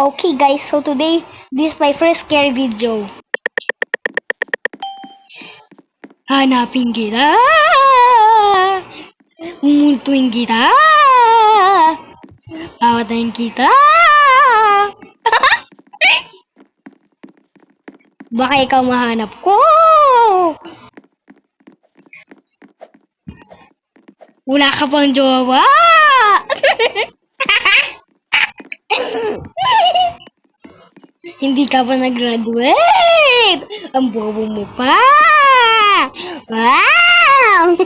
Okay guys, so today, this is my first scary video. Hanapin kita! Mumultuin kita! Pawatayin kita! Baka ikaw mahanap ko! Wala ka pang jowa! Hindi ka pa nag-graduate! Ang bobo mo pa! Wow!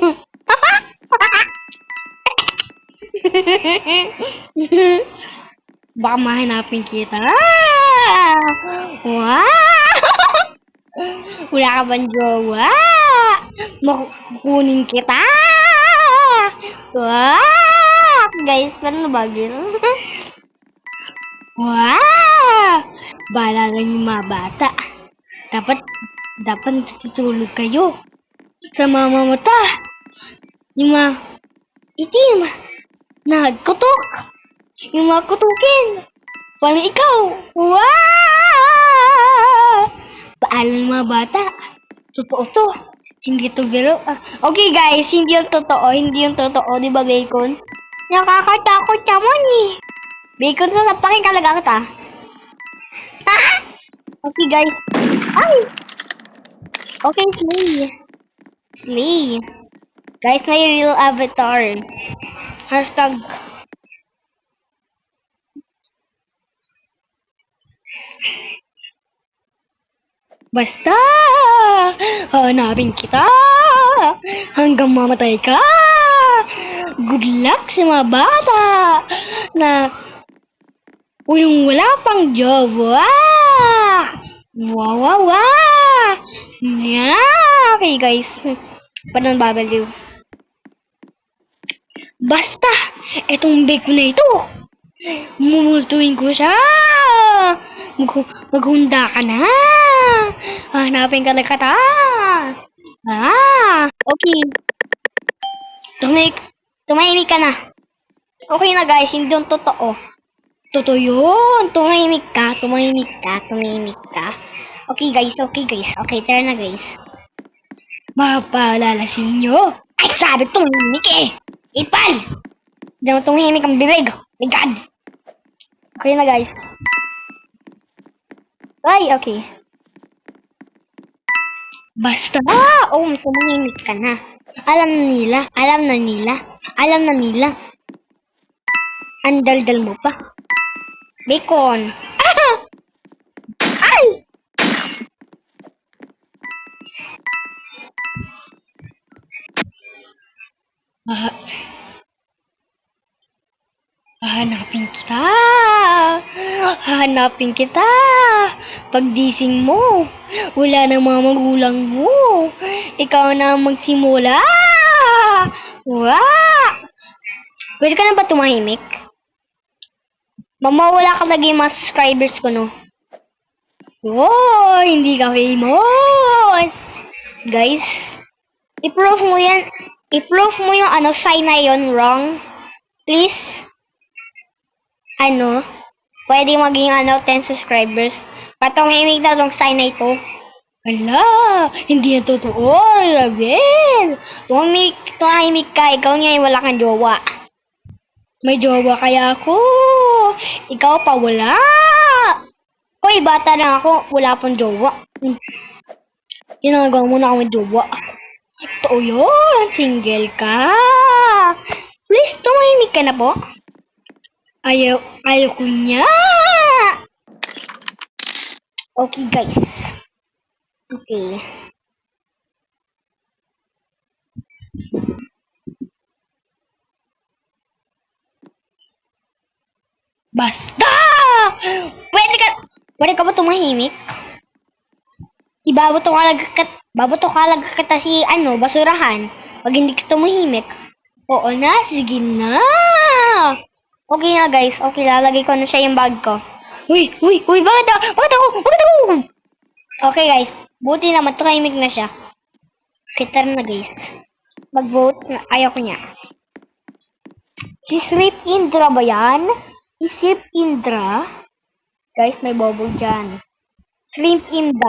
Baka mahanapin kita! Wow! Wala ka bang jowa? Makukunin kita! Wow! Guys, paano bagil? Wow! Bahala lang yung mga bata. Dapat tutulog kayo. Sa mga mata. Yung mga itim. Nagkutok. Yung mga kutukin. Paano ikaw? Wow! Bahala ng mga bata. Totoo to. Hindi to biro. Okay guys, hindi yung totoo. Hindi yung totoo. Di ba, Bacon? Nakakatakot naman eh. Bacon, sasapakin kalaga kita. Okay guys. Ay! Okay, slay. Slay. Guys, may real avatar. Hashtag. Basta! Hanapin kita! Hanggang mamatay ka! Good luck sa mga bata! Na wala pang jowa! Wow, wow, wow! Yeah! Okay, guys. Paano babaliw? Basta! Itong bag ko na ito! Mumultuin ko siya! Maghunda ka na! Hanapin ka na kata! Okay. Tumahimik ka na. Okay na guys, hindi yung totoo. Totoo yun. Tumahimik ka. Okay guys. Okay, tara na guys. Mapaalala sa inyo. Ay, sabi tumahimik eh. Ipal! Hindi mo tumahimik ang bibig. My God. Okay na guys. Ay, okay. Basta, tumahimik ka na. Alam na nila. Ang daldal mo pa. Bacon. Ay! Hanapin kita. Pagdising mo, wala nang mga magulang mo. Ikaw na magsimula. Wow! Pwede ka na ba tumahimik? Mamawala ka lagi yung mga subscribers ko, no? Oh, hindi ka famous. Guys, i-proof mo yan. I-proof mo yung sign na yun wrong. Please. Pwede maging 10 subscribers. Patumimik na tong sign na ito. Ala, hindi yan totoo. Label. Tumahimik ka. Ikaw niya wala kang jowa. May jowa kaya ako. Ikaw pa wala. Hoy, bata na ako. Wala pang jowa. Ginagawa mo na ako may jowa. Totoo yun. Single ka. Please, tumahimik ka na po. Ayaw ko niya. Okay, guys. Okay. Basta! Pwede ka ba tumahimik? Babato ka lang kita si basurahan. Pag hindi ka tumahimik. Oo na, sige na. Okay na guys. Okay, lalagay ko na siya yung bag ko. Uy, bakit ako? Okay guys, buti naman tumahimik na siya. Okay, tara na guys. Mag-vote. Ayaw ko niya. Si Srip Indra ba yan? Si Srip Indra? Guys, may bobo dyan. Shrimp Inda.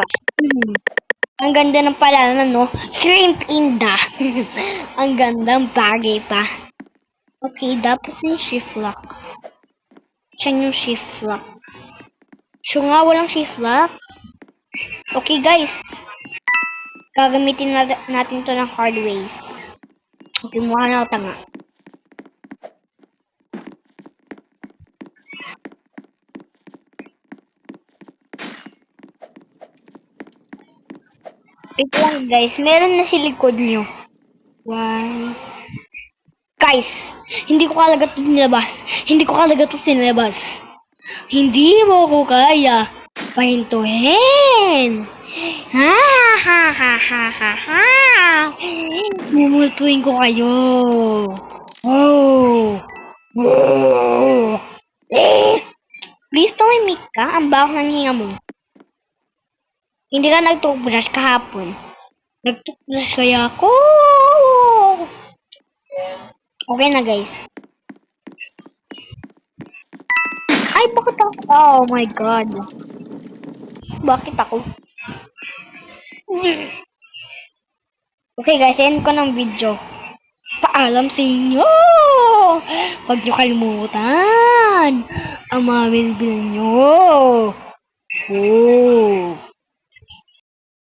Ang ganda ng palanan, no? Shrimp Inda. Ang gandang bagay pa. Okay, dapat yung shift lock. Saan yung shift lock? So nga, walang shift lock. Okay, guys. Gagamitin natin to ng hard ways. Okay, mukha na ako tanga. Wait lang, guys. Meron na si likod nyo. Why? Guys, hindi ko kalaga ito sinilabas. Hindi ko kalaga ito sinilabas. Hindi mo ko kaya pahintuhin. Ha ha ha ha ha ha. Mumultuin ko kayo. Oh. Oh. Please tumimik ka. Ang baho ng hinga mo. Hindi ka nag-toothbrush kahapon. Nag-toothbrush kaya ako. Okay na, guys. Ay, bakit ako? Oh my God. Bakit ako? Okay, guys. End ko ng video. Paalam sa inyo! Huwag nyo kalimutan ang mga bilbil nyo. Oh.